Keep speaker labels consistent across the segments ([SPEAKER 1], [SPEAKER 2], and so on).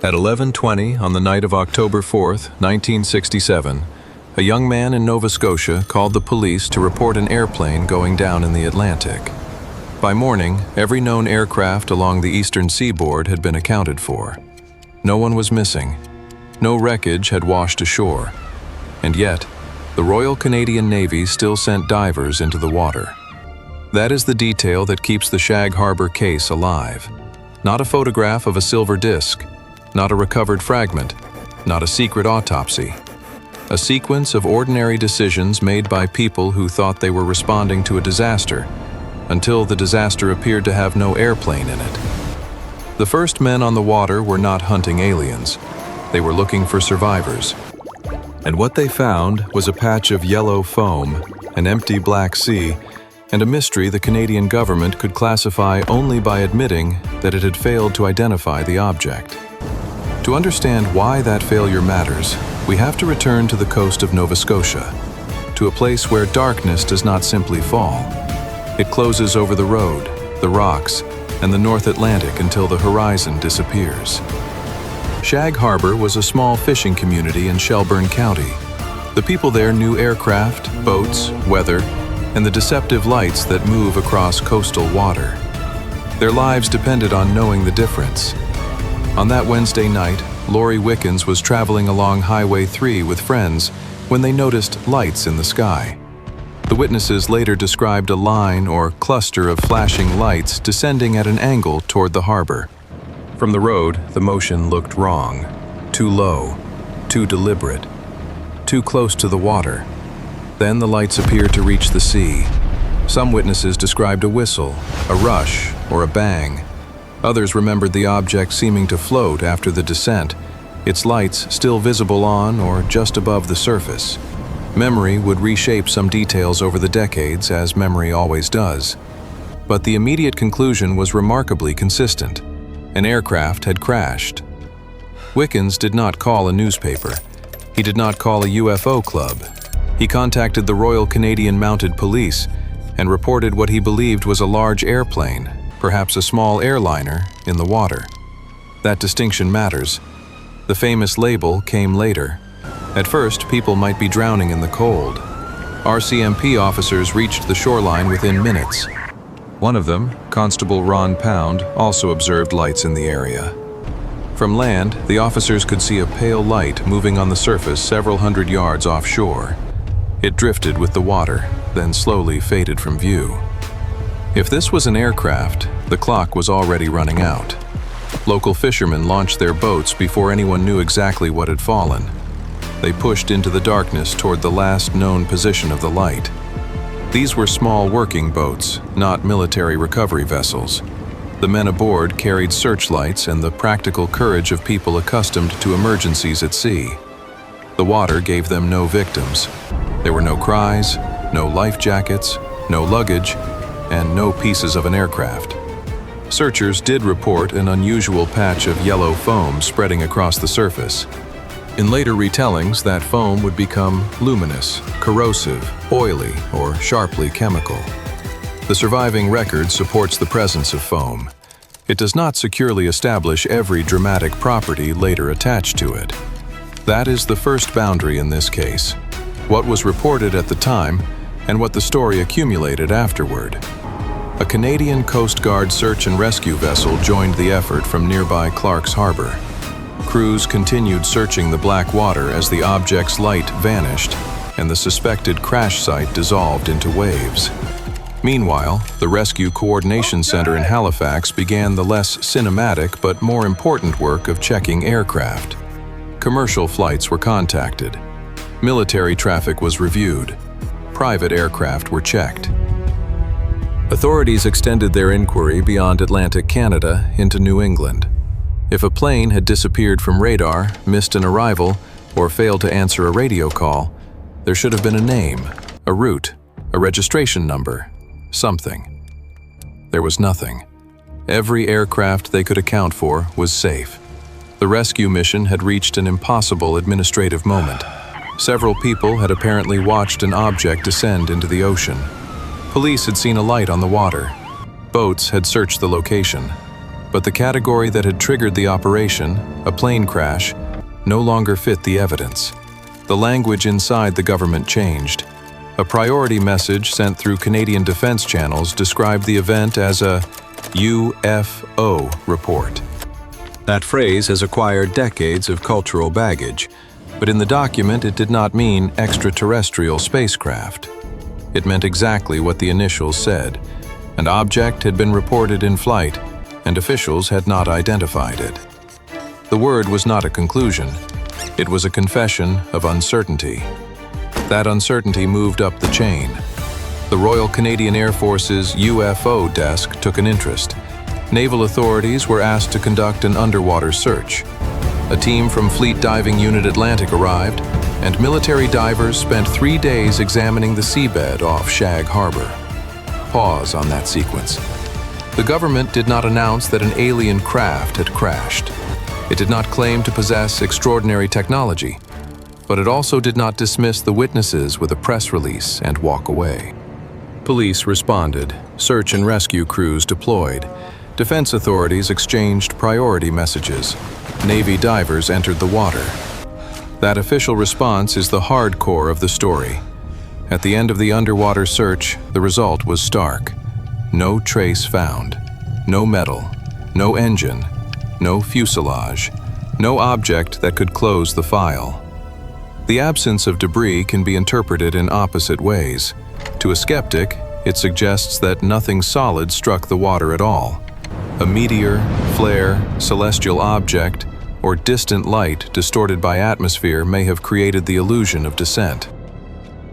[SPEAKER 1] At 11:20 on the night of October 4th, 1967, a young man in Nova Scotia called the police to report an airplane going down in the Atlantic. By morning, every known aircraft along the eastern seaboard had been accounted for. No one was missing. No wreckage had washed ashore. And yet, the Royal Canadian Navy still sent divers into the water. That is the detail that keeps the Shag Harbour case alive. Not a photograph of a silver disc, not a recovered fragment, not a secret autopsy. A sequence of ordinary decisions made by people who thought they were responding to a disaster, until the disaster appeared to have no airplane in it. The first men on the water were not hunting aliens. They were looking for survivors. And what they found was a patch of yellow foam, an empty black sea, and a mystery the Canadian government could classify only by admitting that it had failed to identify the object. To understand why that failure matters, we have to return to the coast of Nova Scotia, to a place where darkness does not simply fall. It closes over the road, the rocks, and the North Atlantic until the horizon disappears. Shag Harbour was a small fishing community in Shelburne County. The people there knew aircraft, boats, weather, and the deceptive lights that move across coastal water. Their lives depended on knowing the difference. On that Wednesday night, Lori Wickens was traveling along Highway 3 with friends when they noticed lights in the sky. The witnesses later described a line or cluster of flashing lights descending at an angle toward the harbor. From the road, the motion looked wrong, too low, too deliberate, too close to the water. Then the lights appeared to reach the sea. Some witnesses described a whistle, a rush, or a bang. Others remembered the object seeming to float after the descent, its lights still visible on or just above the surface. Memory would reshape some details over the decades, as memory always does. But the immediate conclusion was remarkably consistent. An aircraft had crashed. Wickens did not call a newspaper. He did not call a UFO club. He contacted the Royal Canadian Mounted Police and reported what he believed was a large airplane, perhaps a small airliner, in the water. That distinction matters. The famous label came later. At first, people might be drowning in the cold. RCMP officers reached the shoreline within minutes. One of them, Constable Ron Pound, also observed lights in the area. From land, the officers could see a pale light moving on the surface several hundred yards offshore. It drifted with the water, then slowly faded from view. If this was an aircraft, the clock was already running out. Local fishermen launched their boats before anyone knew exactly what had fallen. They pushed into the darkness toward the last known position of the light. These were small working boats, not military recovery vessels. The men aboard carried searchlights and the practical courage of people accustomed to emergencies at sea. The water gave them no victims. There were no cries, no life jackets, no luggage, and no pieces of an aircraft. Searchers did report an unusual patch of yellow foam spreading across the surface. In later retellings, that foam would become luminous, corrosive, oily, or sharply chemical. The surviving record supports the presence of foam. It does not securely establish every dramatic property later attached to it. That is the first boundary in this case: what was reported at the time and what the story accumulated afterward. A Canadian Coast Guard search and rescue vessel joined the effort from nearby Clark's Harbor. Crews continued searching the black water as the object's light vanished and the suspected crash site dissolved into waves. Meanwhile, the Rescue Coordination Center in Halifax began the less cinematic but more important work of checking aircraft. Commercial flights were contacted. Military traffic was reviewed. Private aircraft were checked. Authorities extended their inquiry beyond Atlantic Canada into New England. If a plane had disappeared from radar, missed an arrival, or failed to answer a radio call, there should have been a name, a route, a registration number, something. There was nothing. Every aircraft they could account for was safe. The rescue mission had reached an impossible administrative moment. Several people had apparently watched an object descend into the ocean. Police had seen a light on the water. Boats had searched the location. But the category that had triggered the operation, a plane crash, no longer fit the evidence. The language inside the government changed. A priority message sent through Canadian defense channels described the event as a UFO report. That phrase has acquired decades of cultural baggage, but in the document it did not mean extraterrestrial spacecraft. It meant exactly what the initials said. An object had been reported in flight, and officials had not identified it. The word was not a conclusion. It was a confession of uncertainty. That uncertainty moved up the chain. The Royal Canadian Air Force's UFO desk took an interest. Naval authorities were asked to conduct an underwater search. A team from Fleet Diving Unit Atlantic arrived, and military divers spent 3 days examining the seabed off Shag Harbour. Pause on that sequence. The government did not announce that an alien craft had crashed. It did not claim to possess extraordinary technology, but it also did not dismiss the witnesses with a press release and walk away. Police responded, search and rescue crews deployed, defense authorities exchanged priority messages, Navy divers entered the water. That official response is the hardcore of the story. At the end of the underwater search, the result was stark. No trace found. No metal. No engine. No fuselage. No object that could close the file. The absence of debris can be interpreted in opposite ways. To a skeptic, it suggests that nothing solid struck the water at all. A meteor, flare, celestial object, or distant light distorted by atmosphere may have created the illusion of descent.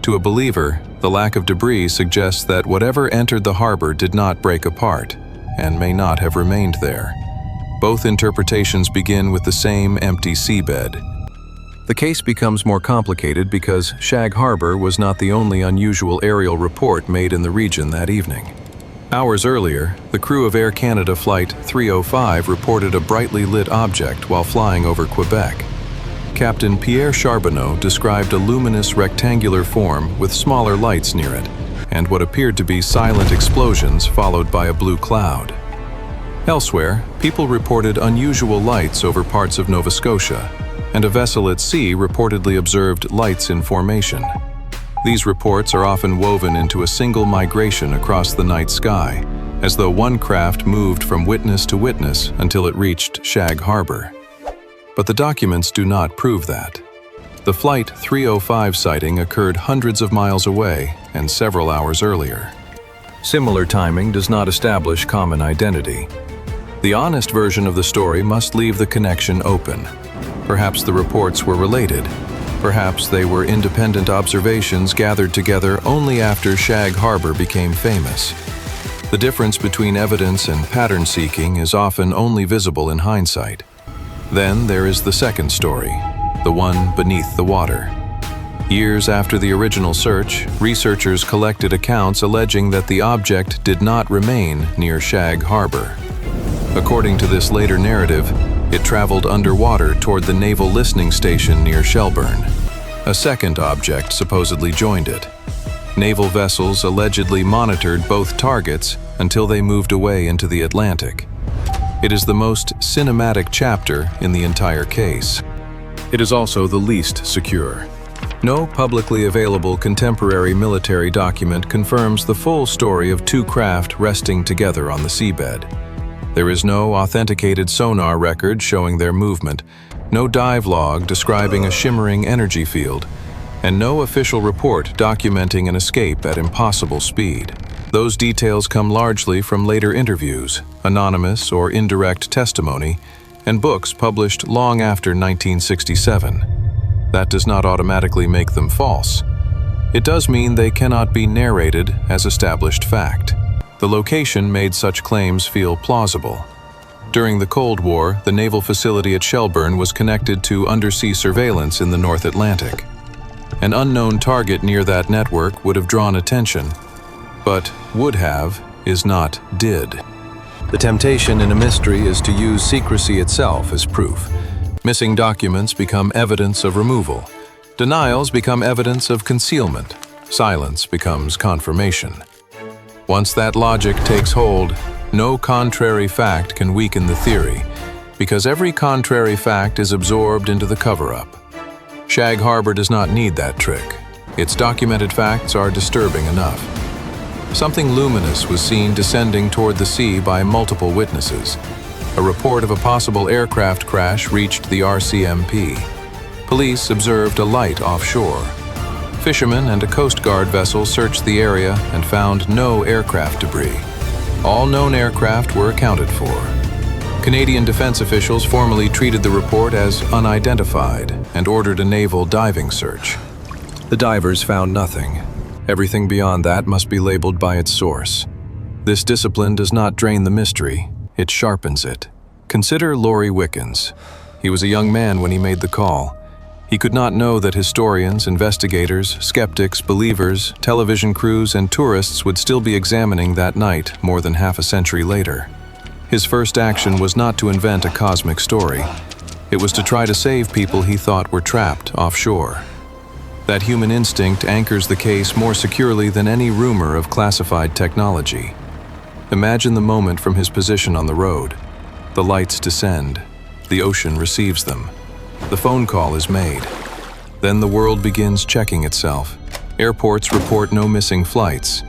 [SPEAKER 1] To a believer, the lack of debris suggests that whatever entered the harbor did not break apart, and may not have remained there. Both interpretations begin with the same empty seabed. The case becomes more complicated because Shag Harbour was not the only unusual aerial report made in the region that evening. Hours earlier, the crew of Air Canada Flight 305 reported a brightly lit object while flying over Quebec. Captain Pierre Charbonneau described a luminous rectangular form with smaller lights near it, and what appeared to be silent explosions followed by a blue cloud. Elsewhere, people reported unusual lights over parts of Nova Scotia, and a vessel at sea reportedly observed lights in formation. These reports are often woven into a single migration across the night sky, as though one craft moved from witness to witness until it reached Shag Harbour. But the documents do not prove that. The Flight 305 sighting occurred hundreds of miles away and several hours earlier. Similar timing does not establish common identity. The honest version of the story must leave the connection open. Perhaps the reports were related. Perhaps they were independent observations gathered together only after Shag Harbour became famous. The difference between evidence and pattern seeking is often only visible in hindsight. Then there is the second story, the one beneath the water. Years after the original search, researchers collected accounts alleging that the object did not remain near Shag Harbour. According to this later narrative, it traveled underwater toward the naval listening station near Shelburne. A second object supposedly joined it. Naval vessels allegedly monitored both targets until they moved away into the Atlantic. It is the most cinematic chapter in the entire case. It is also the least secure. No publicly available contemporary military document confirms the full story of two craft resting together on the seabed. There is no authenticated sonar record showing their movement, no dive log describing a shimmering energy field, and no official report documenting an escape at impossible speed. Those details come largely from later interviews, anonymous or indirect testimony, and books published long after 1967. That does not automatically make them false. It does mean they cannot be narrated as established fact. The location made such claims feel plausible. During the Cold War, the naval facility at Shelburne was connected to undersea surveillance in the North Atlantic. An unknown target near that network would have drawn attention, but would have is not did. The temptation in a mystery is to use secrecy itself as proof. Missing documents become evidence of removal. Denials become evidence of concealment. Silence becomes confirmation. Once that logic takes hold, No contrary fact can weaken the theory, because every contrary fact is absorbed into the cover-up. Shag Harbour does not need that trick. Its documented facts are disturbing enough. Something luminous was seen descending toward the sea by multiple witnesses. A report of a possible aircraft crash reached the RCMP. Police observed a light offshore. Fishermen and a Coast Guard vessel searched the area and found no aircraft debris. All known aircraft were accounted for. Canadian defense officials formally treated the report as unidentified and ordered a naval diving search. The divers found nothing. Everything beyond that must be labeled by its source. This discipline does not drain the mystery, it sharpens it. Consider Laurie Wickens. He was a young man when he made the call. He could not know that historians, investigators, skeptics, believers, television crews, and tourists would still be examining that night more than half a century later. His first action was not to invent a cosmic story. It was to try to save people he thought were trapped offshore. That human instinct anchors the case more securely than any rumor of classified technology. Imagine the moment from his position on the road. The lights descend. The ocean receives them. The phone call is made. Then the world begins checking itself. Airports report no missing flights.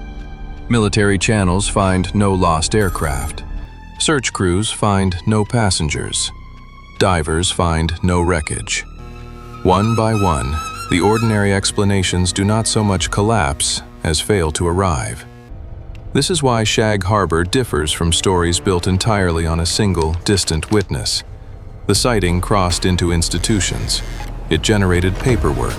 [SPEAKER 1] Military channels find no lost aircraft. Search crews find no passengers. Divers find no wreckage. One by one, the ordinary explanations do not so much collapse as fail to arrive. This is why Shag Harbour differs from stories built entirely on a single, distant witness. The sighting crossed into institutions. It generated paperwork.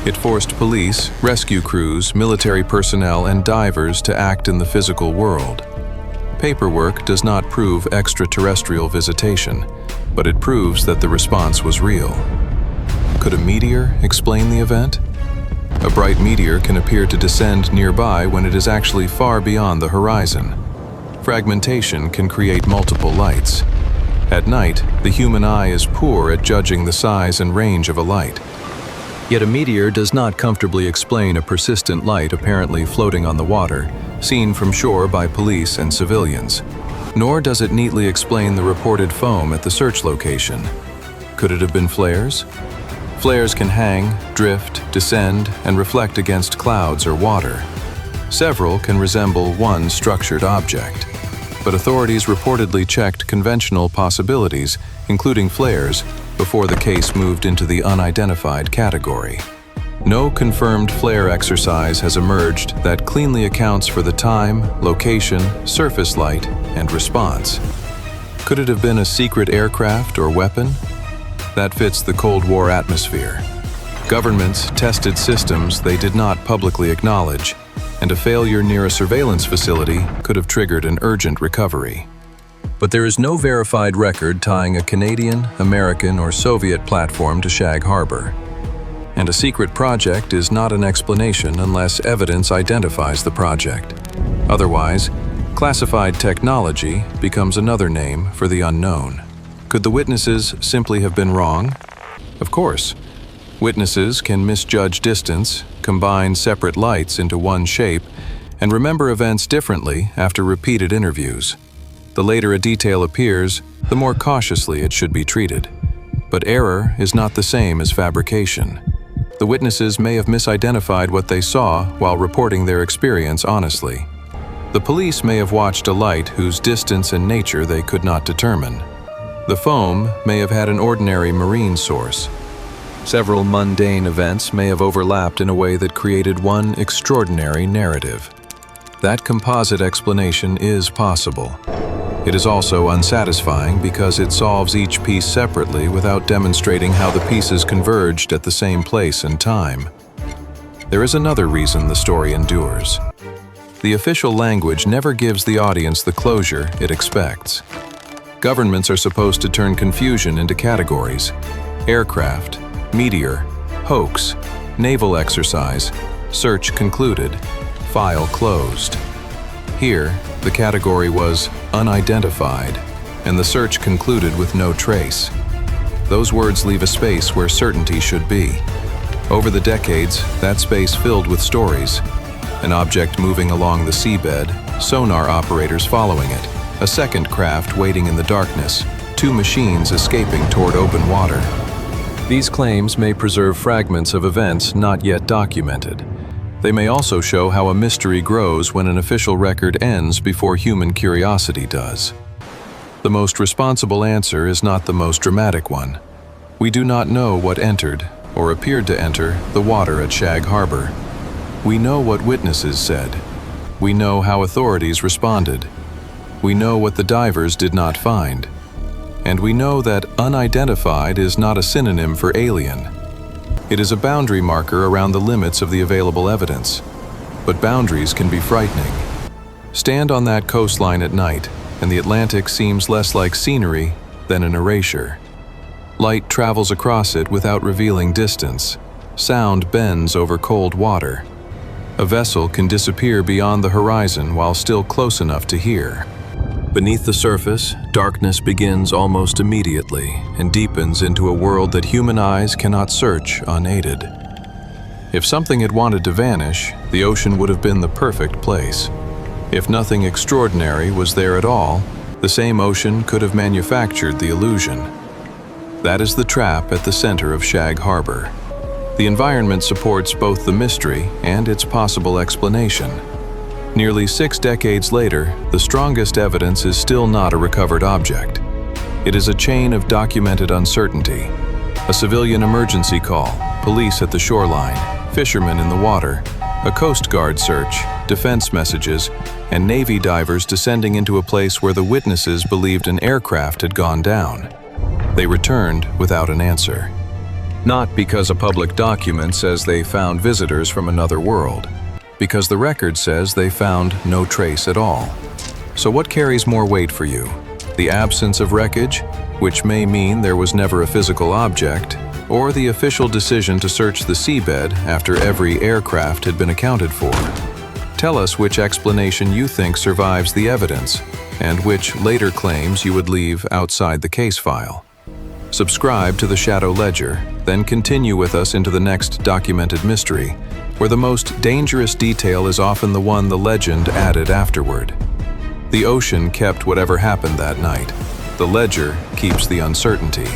[SPEAKER 1] It forced police, rescue crews, military personnel, and divers to act in the physical world. Paperwork does not prove extraterrestrial visitation, but it proves that the response was real. Could a meteor explain the event? A bright meteor can appear to descend nearby when it is actually far beyond the horizon. Fragmentation can create multiple lights. At night, the human eye is poor at judging the size and range of a light. Yet a meteor does not comfortably explain a persistent light apparently floating on the water, seen from shore by police and civilians. Nor does it neatly explain the reported foam at the search location. Could it have been flares? Flares can hang, drift, descend, and reflect against clouds or water. Several can resemble one structured object. But authorities reportedly checked conventional possibilities, including flares, before the case moved into the unidentified category. No confirmed flare exercise has emerged that cleanly accounts for the time, location, surface light, and response. Could it have been a secret aircraft or weapon? That fits the Cold War atmosphere. Governments tested systems they did not publicly acknowledge, and a failure near a surveillance facility could have triggered an urgent recovery. But there is no verified record tying a Canadian, American, or Soviet platform to Shag Harbour. And a secret project is not an explanation unless evidence identifies the project. Otherwise, classified technology becomes another name for the unknown. Could the witnesses simply have been wrong? Of course. Witnesses can misjudge distance, combine separate lights into one shape, and remember events differently after repeated interviews. The later a detail appears, the more cautiously it should be treated. But error is not the same as fabrication. The witnesses may have misidentified what they saw while reporting their experience honestly. The police may have watched a light whose distance and nature they could not determine. The foam may have had an ordinary marine source. Several mundane events may have overlapped in a way that created one extraordinary narrative. That composite explanation is possible. It is also unsatisfying because it solves each piece separately without demonstrating how the pieces converged at the same place and time. There is another reason the story endures. The official language never gives the audience the closure it expects. Governments are supposed to turn confusion into categories: aircraft, meteor, hoax, naval exercise, search concluded, file closed. Here, the category was unidentified, and the search concluded with no trace. Those words leave a space where certainty should be. Over the decades, that space filled with stories. An object moving along the seabed, sonar operators following it, a second craft waiting in the darkness, two machines escaping toward open water. These claims may preserve fragments of events not yet documented. They may also show how a mystery grows when an official record ends before human curiosity does. The most responsible answer is not the most dramatic one. We do not know what entered, or appeared to enter, the water at Shag Harbour. We know what witnesses said. We know how authorities responded. We know what the divers did not find. And we know that unidentified is not a synonym for alien. It is a boundary marker around the limits of the available evidence. But boundaries can be frightening. Stand on that coastline at night, and the Atlantic seems less like scenery than an erasure. Light travels across it without revealing distance. Sound bends over cold water. A vessel can disappear beyond the horizon while still close enough to hear. Beneath the surface, darkness begins almost immediately and deepens into a world that human eyes cannot search unaided. If something had wanted to vanish, the ocean would have been the perfect place. If nothing extraordinary was there at all, the same ocean could have manufactured the illusion. That is the trap at the center of Shag Harbour. The environment supports both the mystery and its possible explanation. Nearly 6 decades later, the strongest evidence is still not a recovered object. It is a chain of documented uncertainty. A civilian emergency call, police at the shoreline, fishermen in the water, a Coast Guard search, defense messages, and Navy divers descending into a place where the witnesses believed an aircraft had gone down. They returned without an answer. Not because a public document says they found visitors from another world, because the record says they found no trace at all. So what carries more weight for you? The absence of wreckage, which may mean there was never a physical object, or the official decision to search the seabed after every aircraft had been accounted for? Tell us which explanation you think survives the evidence, and which later claims you would leave outside the case file. Subscribe to the Shadow Ledger, then continue with us into the next documented mystery, where the most dangerous detail is often the one the legend added afterward. The ocean kept whatever happened that night. The ledger keeps the uncertainty.